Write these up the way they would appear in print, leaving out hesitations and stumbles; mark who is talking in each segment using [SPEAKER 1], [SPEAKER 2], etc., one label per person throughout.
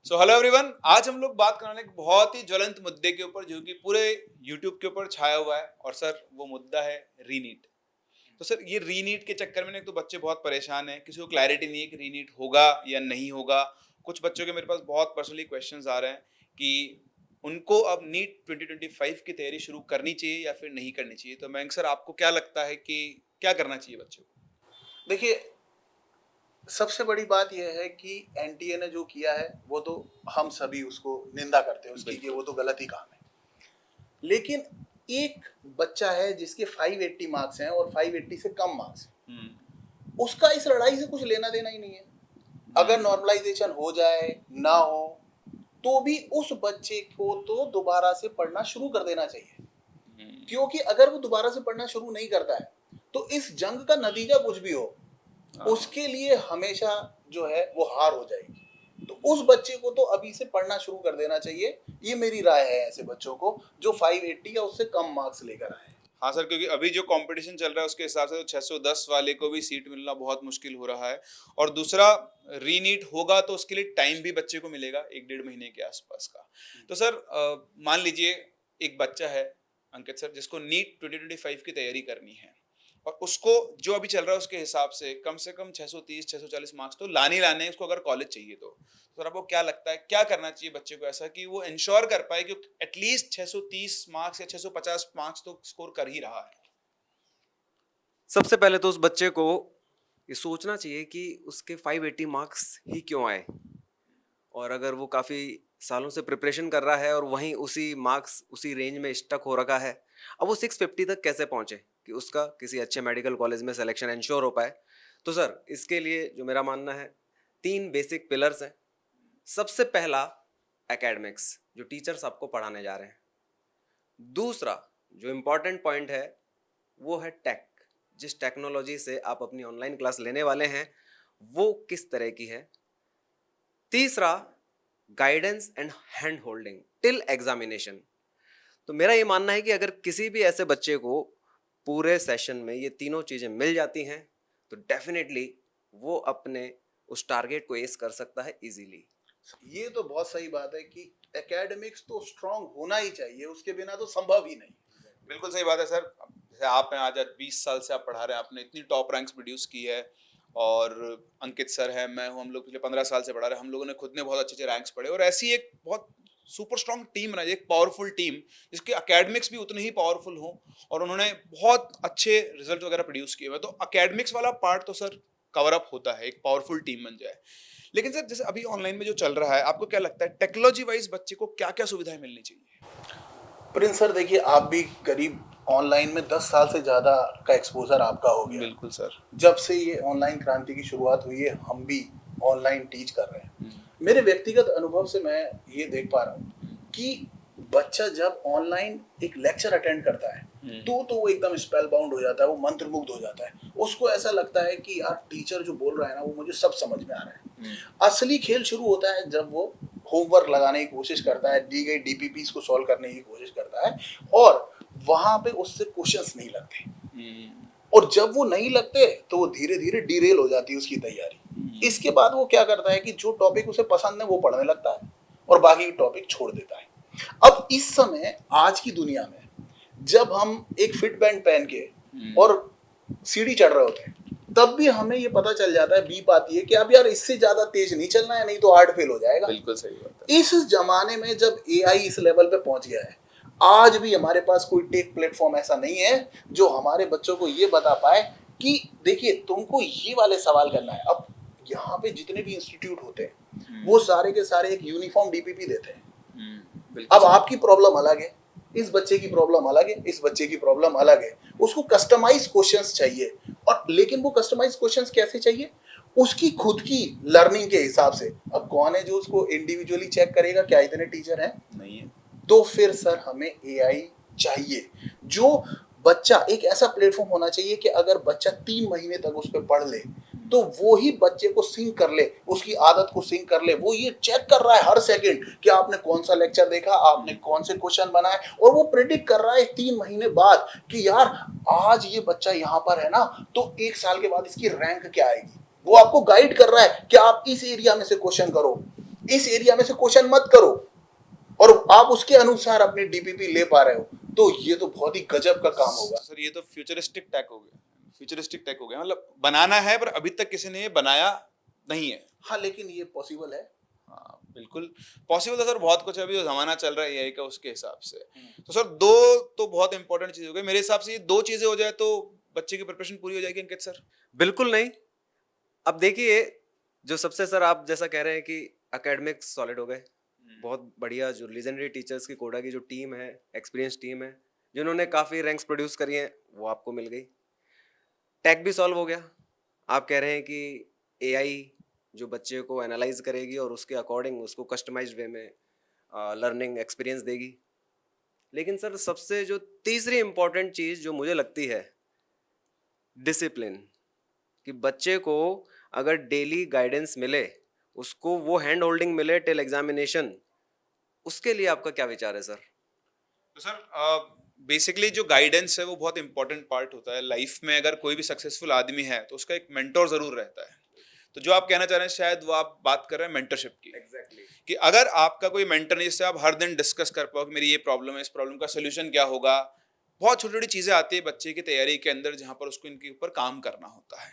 [SPEAKER 1] So hello everyone, आज हम लोग बात करने वाले एक बहुत ही ज्वलंत मुद्दे के ऊपर जो कि पूरे यूट्यूब के ऊपर छाया हुआ है। और सर वो मुद्दा है रीनीट। तो सर ये रीनीट के चक्कर में ना एक तो बच्चे बहुत परेशान हैं, किसी को क्लैरिटी नहीं है कि रीनीट होगा या नहीं होगा। कुछ बच्चों के मेरे पास बहुत पर्सनली क्वेश्चंस आ रहे हैं कि उनको अब नीट 2025 की तैयारी शुरू करनी चाहिए या फिर नहीं करनी चाहिए। तो मयंक सर, आपको क्या लगता है कि क्या करना चाहिए बच्चों को?
[SPEAKER 2] देखिए, सबसे बड़ी बात यह है कि एनटीए ने जो किया है वो तो हम सभी उसको निंदा करते हैं उसकी कि
[SPEAKER 1] बिल्कुल।
[SPEAKER 2] वो तो गलत ही काम है। लेकिन एक बच्चा है जिसके 580 मार्क्स हैं और 580 से कम मार्क्स हैं, उसका इस लड़ाई से कुछ लेना देना ही नहीं है। अगर नॉर्मलाइजेशन हो जाए ना हो तो भी उस बच्चे को तो दोबारा से पढ़ना शुरू कर देना चाहिए, क्योंकि अगर वो दोबारा से पढ़ना शुरू नहीं करता है तो इस जंग का नतीजा कुछ भी हो उसके लिए हमेशा जो है वो हार हो जाएगी। तो उस बच्चे को तो अभी से पढ़ना शुरू कर देना चाहिए। ये मेरी राय है ऐसे बच्चों को जो 580 या उससे कम मार्क्स लेकर आए।
[SPEAKER 1] हाँ सर, क्योंकि अभी जो कंपटीशन चल रहा है उसके हिसाब से तो 610 वाले को भी सीट मिलना बहुत मुश्किल हो रहा है। और दूसरा, रीनीट होगा तो उसके लिए टाइम भी बच्चे को मिलेगा 1 डेढ़ महीने के आसपास का। तो सर मान लीजिए एक बच्चा है अंकित सर, जिसको नीट 2025 की तैयारी करनी है और उसको जो अभी चल रहा है उसके हिसाब से कम 630 640 मार्क्स तो लाने लाने हैं उसको, अगर कॉलेज चाहिए तो सर आपको क्या लगता है क्या करना चाहिए बच्चे को ऐसा कि वो इंश्योर कर पाए कि एटलीस्ट 630 मार्क्स या 650 मार्क्स तो स्कोर कर ही रहा है?
[SPEAKER 3] सबसे पहले तो उस बच्चे को ये सोचना चाहिए कि उसके 580 मार्क्स ही क्यों आए। और अगर वो काफ़ी सालों से प्रिपरेशन कर रहा है और वहीं उसी मार्क्स उसी रेंज में स्टक हो रखा है, अब वो 650 तक कैसे पहुंचे कि उसका किसी अच्छे मेडिकल कॉलेज में सिलेक्शन इंश्योर हो पाए। तो सर इसके लिए जो मेरा मानना है, 3 बेसिक पिलर्स हैं। सबसे पहला, एकेडमिक्स, जो टीचर्स आपको पढ़ाने जा रहे हैं। दूसरा जो इम्पोर्टेंट पॉइंट है वो है टेक। जिस टेक्नोलॉजी से आप अपनी ऑनलाइन क्लास लेने वाले हैं वो किस तरह की है। तीसरा, guidance and hand holding till examination. तो मेरा ये मानना है कि अगर किसी भी ऐसे बच्चे को पूरे सेशन में ये तीनों चीजें मिल जाती हैं तो डेफिनेटली वो अपने उस टारगेट को एस कर सकता है इजीली।
[SPEAKER 2] ये तो बहुत सही बात है कि एकेडमिक्स तो स्ट्रांग होना ही चाहिए, उसके बिना तो संभव ही नहीं।
[SPEAKER 1] बिल्कुल सही बात है सर। जैसे आप हैं, आज 20 साल से आप पढ़ा रहे हैं, आपने इतनी टॉप रैंक्स प्रोड्यूस की है। और अंकित सर है, मैं हूँ, हम लोग पिछले 15 साल से पढ़ा रहे हैं, हम लोगों ने खुद ने बहुत अच्छे अच्छे रैंक्स पढ़े और ऐसी एक बहुत सुपर स्ट्रॉन्ग टीम बनाई, एक पावरफुल टीम जिसके एकेडमिक्स भी उतने ही पावरफुल हों और उन्होंने बहुत अच्छे रिजल्ट वगैरह प्रोड्यूस किए हुए। तो एकेडमिक्स वाला पार्ट तो सर कवर अप होता है, एक पावरफुल टीम बन जाए। लेकिन सर जैसे अभी ऑनलाइन में जो चल रहा है, आपको क्या लगता है टेक्नोलॉजी वाइज बच्चे को क्या क्या सुविधाएं मिलनी चाहिए?
[SPEAKER 2] प्रिंस सर, देखिए आप भी करीब ऑनलाइन में 10 साल से ज़्यादा का एक्सपोजर आपका हो गया।
[SPEAKER 1] बिल्कुल सर।
[SPEAKER 2] जब से ये ऑनलाइन क्रांति की शुरुआत हुई है हम भी ऑनलाइन टीच कर रहे हैं। मेरे व्यक्तिगत अनुभव से मैं ये देख पा रहा हूँ कि बच्चा जब ऑनलाइन एक लेक्चर अटेंड करता है तो वो एकदम स्पेल बाउंड हो जाता है, वो मंत्रमुग्ध हो जाता है। उसको ऐसा लगता है कि यार टीचर जो बोल रहा है ना वो मुझे सब समझ में आ रहा है। असली खेल शुरू होता है जब वो होमवर्क लगाने की कोशिश करता है, दी गई डीपीपीस को सॉल्व करने की कोशिश करता है और वहां पे उससे क्वेश्चंस नहीं लगते। और जब वो नहीं लगते तो वो धीरे धीरे डिरेल हो जाती है उसकी तैयारी। इसके बाद वो क्या करता है कि जो टॉपिक उसे पसंद है वो पढ़ने लगता है और बाकी टॉपिक छोड़ देता है। अब इस समय आज की दुनिया में जब हम एक फिट बैंड पहन के और सीढ़ी चढ़ रहे होते हैं तब भी हमें ये पता चल जाता है, बीप आती है कि अब यार इससे ज्यादा तेज नहीं चलना है, नहीं तो हार्ट फेल हो जाएगा।
[SPEAKER 1] बिल्कुल सही बात है।
[SPEAKER 2] इस जमाने में जब एआई इस लेवल पे पहुंच गया है, आज भी हमारे पास कोई टेक प्लेटफॉर्म ऐसा नहीं है जो हमारे बच्चों को ये बता पाए कि देखिए तुमको ये वाले सवाल करना है। अब यहाँ पे जितने भी इंस्टीट्यूट होते हैं वो सारे के सारे एक यूनिफॉर्म डीपीपी देते हैं। अब आपकी प्रॉब्लम अलग है, इस बच्चे की प्रॉब्लम अलग है, इस बच्चे की प्रॉब्लम अलग है। उसको कस्टमाइज क्वेश्चंस चाहिए। और लेकिन वो कस्टमाइज क्वेश्चंस कैसे चाहिए? उसकी खुद की लर्निंग के हिसाब से। अब कौन है जो उसको इंडिविजुअली चेक करेगा? क्या इतने टीचर हैं?
[SPEAKER 1] नहीं है।
[SPEAKER 2] तो फिर सर हमें एआई चाहिए। जो बच्चा, एक ऐसा प्लेटफॉर्म होना चाहिए कि अगर बच्चा 3 महीने तक उस पर पढ़ ले तो वो ही बच्चे को सिंक कर ले, उसकी आदत को सिंक कर ले। वो ये चेक कर रहा है हर सेकंड कि आपने कौन सा लेक्चर देखा, आपने कौन से क्वेश्चन बनाए, और वो प्रेडिक्ट कर रहा है 3 महीने बाद कि यार आज ये बच्चा यहाँ पर है ना तो 1 साल के बाद इसकी रैंक क्या आएगी। वो आपको गाइड कर रहा है कि आप इस एरिया में से क्वेश्चन करो। इस एरिया में से क्वेश्चन मत करो, और आप उसके अनुसार अपनी डीपीपी ले पा रहे हो, तो ये तो बहुत ही गजब का काम होगा।
[SPEAKER 1] सर ये तो फ्यूचरिस्टिक टेक हो गया, फ्यूचरिस्टिक टेक हो गया, मतलब बनाना है पर अभी तक किसी ने ये बनाया नहीं है।
[SPEAKER 2] हाँ, लेकिन ये पॉसिबल है।
[SPEAKER 1] हाँ बिल्कुल पॉसिबल है सर, बहुत कुछ है अभी जो जमाना चल रहा है एआई का उसके हिसाब से।
[SPEAKER 2] हम्म।
[SPEAKER 1] तो सर दो तो बहुत इंपॉर्टेंट चीज हो गई मेरे हिसाब से, ये दो चीजें हो जाए तो बच्चे की प्रिपरेशन पूरी हो जाएगी अंकित सर।
[SPEAKER 3] बिल्कुल नहीं। अब देखिए, जो सबसे सर आप जैसा कह रहे हैं कि एकेडमिक्स सॉलिड हो गए, बहुत बढ़िया, जो लीजेंडरी टीचर्स की कोडा की जो टीम है, एक्सपीरियंस टीम है, जिन्होंने काफ़ी रैंक्स प्रोड्यूस करी हैं, वो आपको मिल गई। टेक भी सॉल्व हो गया। आप कह रहे हैं कि एआई जो बच्चे को एनालाइज करेगी और उसके अकॉर्डिंग उसको कस्टमाइज्ड वे में लर्निंग एक्सपीरियंस देगी। लेकिन सर सबसे जो तीसरी इम्पॉर्टेंट चीज़ जो मुझे लगती है, डिसिप्लिन, कि बच्चे को अगर डेली गाइडेंस मिले, उसको वो हैंड होल्डिंग मिले टिल एग्जामिनेशन, उसके लिए आपका क्या विचार है सर?
[SPEAKER 1] तो सर बेसिकली जो गाइडेंस है वो बहुत इंपॉर्टेंट पार्ट होता है लाइफ में। अगर कोई भी सक्सेसफुल आदमी है तो उसका एक मेंटोर जरूर रहता है। तो जो आप कहना चाह रहे हैं शायद वो आप बात कर रहे हैं मेंटरशिप की।
[SPEAKER 3] एग्जैक्टली।
[SPEAKER 1] कि अगर आपका कोई मेंटर नहीं जिससे आप हर दिन डिस्कस कर पाओ कि मेरी ये प्रॉब्लम है, इस प्रॉब्लम का सोल्यूशन क्या होगा। बहुत छोटी छोटी चीजें आती है बच्चे की तैयारी के अंदर जहां पर उसको इनके ऊपर काम करना होता है।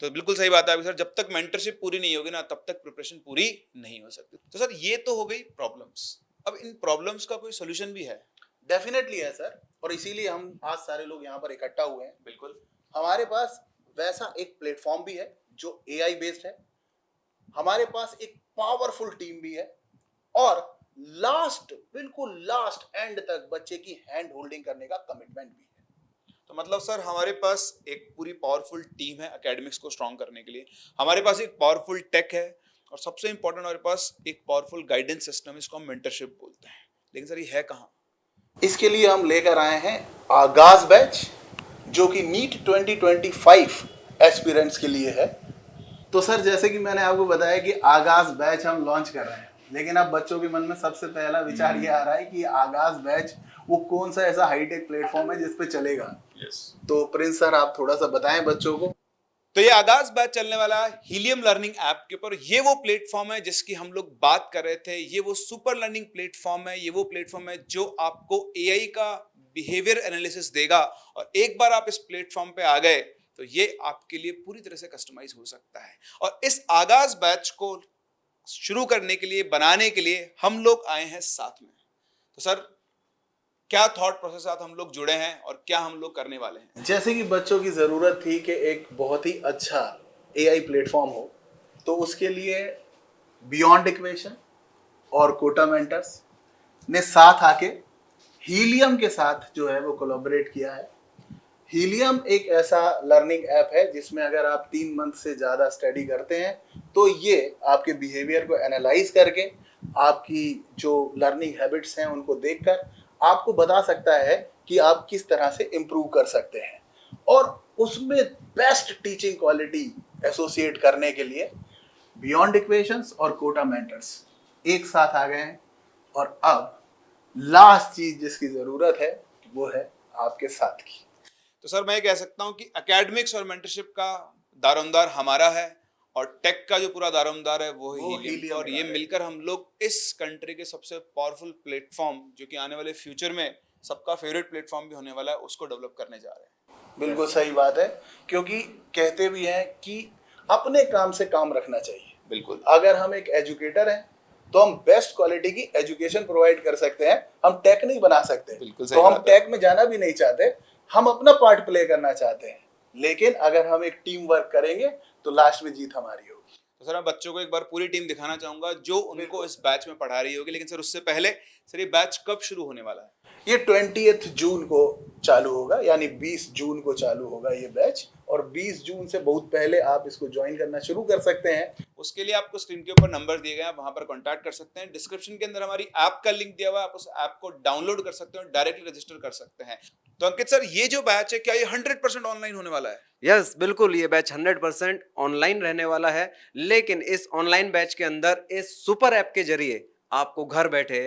[SPEAKER 1] तो बिल्कुल सही बात है आपकी सर, जब तक मेंटरशिप पूरी नहीं होगी ना तब तक प्रिपरेशन पूरी नहीं हो सकती। तो सर ये तो हो गई प्रॉब्लम्स, अब इन प्रॉब्लम्स का कोई सोल्यूशन भी है?
[SPEAKER 2] डेफिनेटली है सर, और इसीलिए हम आज सारे लोग यहाँ पर इकट्ठा हुए हैं।
[SPEAKER 1] बिल्कुल।
[SPEAKER 2] हमारे पास वैसा एक प्लेटफॉर्म भी है जो एआई बेस्ड है, हमारे पास एक पावरफुल टीम भी है, और लास्ट, बिल्कुल लास्ट एंड तक बच्चे की हैंड होल्डिंग करने का कमिटमेंट भी है।
[SPEAKER 1] तो मतलब सर हमारे पास एक पूरी पावरफुल टीम है एकेडमिक्स को स्ट्रॉन्ग करने के लिए, हमारे पास एक पावरफुल टेक है, और सबसे इंपॉर्टेंट हमारे पास एक पावरफुल गाइडेंस सिस्टम है, इसको हम मेंटरशिप बोलते हैं। लेकिन सर ये है कहाँ?
[SPEAKER 2] इसके लिए हम लेकर आए हैं आगाज बैच, जो कि नीट 2025 एस्पिरेंट्स के लिए है। तो सर जैसे कि मैंने आपको बताया कि आगाज बैच हम लॉन्च कर रहे हैं, लेकिन अब बच्चों के मन में सबसे पहला विचार ये आ रहा है कि आगाज बैच वो कौन सा ऐसा हाईटेक प्लेटफॉर्म है जिस पे चलेगा। तो प्रिंस सर आप थोड़ा सा बताएं बच्चों को।
[SPEAKER 1] तो ये आगाज बैच चलने वाला है हीलियम लर्निंग ऐप के ऊपर। ये वो प्लेटफॉर्म है जिसकी हम लोग बात कर रहे थे, ये वो सुपर लर्निंग प्लेटफॉर्म है, ये वो प्लेटफॉर्म है जो आपको एआई का बिहेवियर एनालिसिस देगा। और एक बार आप इस प्लेटफॉर्म पे आ गए तो ये आपके लिए पूरी तरह से कस्टमाइज हो सकता है। और इस आगाज बैच को शुरू करने के लिए, बनाने के लिए हम लोग आए हैं साथ में। तो सर क्या थॉट प्रोसेस साथ हम लोग जुड़े हैं और क्या हम लोग करने वाले हैं?
[SPEAKER 2] जैसे कि बच्चों की ज़रूरत थी कि एक बहुत ही अच्छा एआई प्लेटफॉर्म हो, तो उसके लिए बियॉन्ड इक्वेशन और कोटा मेंटर्स ने साथ आके हीलियम के साथ जो है वो कोलैबोरेट किया है। हीलियम एक ऐसा लर्निंग ऐप है जिसमें अगर आप 3 मंथ से ज़्यादा स्टडी करते हैं तो ये आपके बिहेवियर को एनालाइज करके आपकी जो लर्निंग हैबिट्स हैं उनको देखकर आपको बता सकता है कि आप किस तरह से इम्प्रूव कर सकते हैं। और उसमें बेस्ट टीचिंग क्वालिटी एसोसिएट करने के लिए बियॉन्ड इक्वेशंस और कोटा मेंटर्स एक साथ आ गए हैं, और अब लास्ट चीज जिसकी ज़रूरत है वो है आपके साथ की।
[SPEAKER 1] तो सर मैं ये कह सकता हूँ कि एकेडमिक्स और मेंटरशिप का दारोमदार हमारा है, और टेक का जो पूरा दारोमदार है वो है हीलियम। और ये मिलकर हम लोग इस कंट्री के सबसे पावरफुल प्लेटफॉर्म, जो कि आने वाले फ्यूचर में सबका फेवरेट प्लेटफॉर्म भी होने वाला है, उसको डेवलप करने जा रहे हैं।
[SPEAKER 2] बिल्कुल सही बात है, क्योंकि कहते भी हैं कि अपने काम से काम रखना चाहिए।
[SPEAKER 1] बिल्कुल।
[SPEAKER 2] अगर हम एक एजुकेटर हैं तो हम बेस्ट क्वालिटी की एजुकेशन प्रोवाइड कर सकते हैं, हम टेक नहीं बना सकते।
[SPEAKER 1] बिल्कुल
[SPEAKER 2] तो हम टेक में जाना भी नहीं चाहते, हम अपना पार्ट प्ले करना चाहते हैं। लेकिन अगर हम एक टीम वर्क करेंगे तो लास्ट में जीत हमारी होगी।
[SPEAKER 1] तो सर मैं बच्चों को एक बार पूरी टीम दिखाना चाहूंगा जो उनको इस बैच में पढ़ा रही होगी। लेकिन सर उससे पहले सर ये बैच कब शुरू होने वाला है?
[SPEAKER 2] ये 20 जून को चालू होगा, यानी 20 जून को चालू होगा ये बैच, और 20 जून से बहुत पहले आप इसको ज्वाइन करना शुरू कर सकते हैं।
[SPEAKER 1] उसके लिए आपको स्क्रीन के ऊपर नंबर दिए गए हैं, आप वहां पर कांटेक्ट कर सकते हैं। डिस्क्रिप्शन के अंदर हमारी ऐप का लिंक दिया हुआ है, आप उस ऐप को डाउनलोड कर सकते हैं और डायरेक्टली रजिस्टर कर सकते हैं। तो अंकित सर ये जो बैच है क्या ये 100% ऑनलाइन होने वाला है?
[SPEAKER 3] यस, बिल्कुल, ये बैच 100% ऑनलाइन रहने वाला है। लेकिन इस ऑनलाइन बैच के अंदर इस सुपर ऐप के जरिए आपको घर बैठे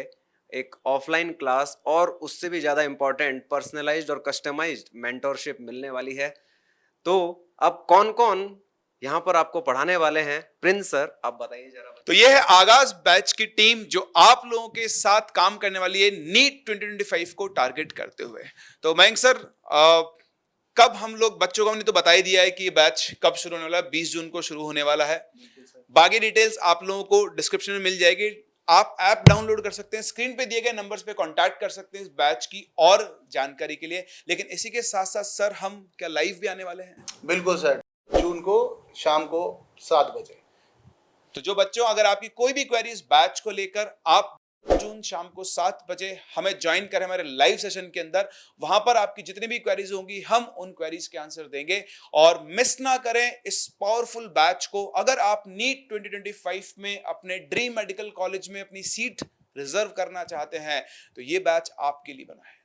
[SPEAKER 3] एक ऑफलाइन क्लास और उससे भी ज़्यादा इम्पोर्टेंट पर्सनलाइज्ड और कस्टमाइज्ड मेंटोरशिप मिलने वाली है। तो अब कौन कौन यहाँ पर आपको पढ़ाने वाले हैं प्रिंस सर। आप बताइए जरा।
[SPEAKER 1] तो ये है आगाज बैच की टीम जो आप लोगों के साथ काम करने वाली है नीट 2025 को टारगेट करते हुए। तो मयंक सर, कब हम लोग बच्चों को, हमने तो बता ही दिया है कि ये बैच कब शुरू होने वाला है, 20 जून को शुरू होने वाला है। बाकी डिटेल्स आप लोगों को डिस्क्रिप्शन में मिल जाएगी। आप ऐप डाउनलोड कर सकते हैं, स्क्रीन पे दिए गए नंबर्स पे कांटेक्ट कर सकते हैं इस बैच की और जानकारी के लिए। लेकिन इसी के साथ साथ सर, हम क्या लाइव भी आने वाले हैं?
[SPEAKER 2] बिल्कुल सर, जून को शाम को 7 बजे।
[SPEAKER 1] तो जो बच्चों, अगर आपकी कोई भी क्वेरी इस बैच को लेकर, आप जून शाम को 7 बजे हमें ज्वाइन करें हमारे लाइव सेशन के अंदर। वहां पर आपकी जितनी भी क्वेरीज होंगी, हम उन क्वेरीज के आंसर देंगे। और मिस ना करें इस पावरफुल बैच को। अगर आप नीट 2025 में अपने ड्रीम मेडिकल कॉलेज में अपनी सीट रिजर्व करना चाहते हैं, तो ये बैच आपके लिए बना है।